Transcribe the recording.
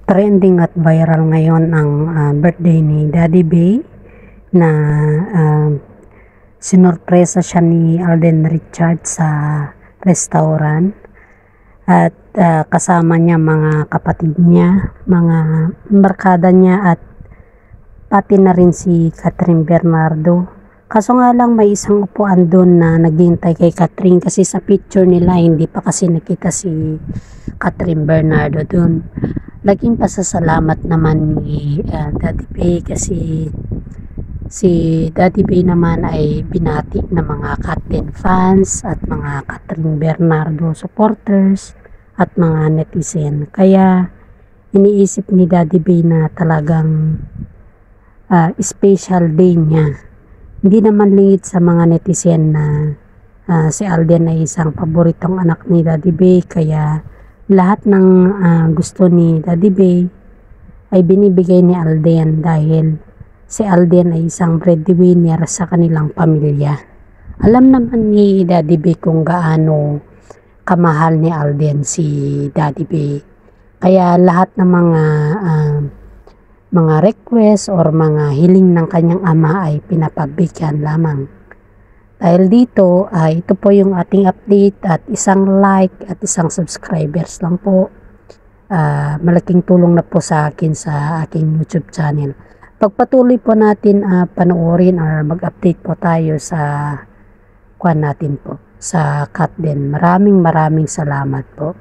Trending at viral ngayon ang birthday ni Daddy Bay na sinorpresa siya ni Alden Richards sa restaurant at kasama niya mga kapatid niya, mga barkada niya at pati na rin si Catherine Bernardo. Kaso nga lang may isang upuan doon na naghihintay kay Catherine kasi sa picture nila hindi pa kasi nakita si Catherine Bernardo doon. Laging pasasalamat naman ni Daddy Bay kasi si Daddy Bay naman ay binati ng mga Catherine fans at mga Catherine Bernardo supporters at mga netizen. Kaya iniisip ni Daddy Bay na talagang special day niya. Hindi naman lingid sa mga netizen na si Alden ay isang paboritong anak ni Daddy Bay, kaya lahat ng gusto ni Daddy Bay ay binibigay ni Alden dahil si Alden ay isang breadwinner sa kanilang pamilya. Alam naman ni Daddy Bay kung gaano kamahal ni Alden si Daddy Bay. Kaya lahat ng mga request or mga hiling ng kanyang ama ay pinapabigyan lamang. Dahil dito, ito po yung ating update at isang like at isang subscribers lang po. Malaking tulong na po sa akin sa aking YouTube channel. Pagpatuloy po natin panoorin or mag-update po tayo sa natin po, sa Catden. Maraming salamat po.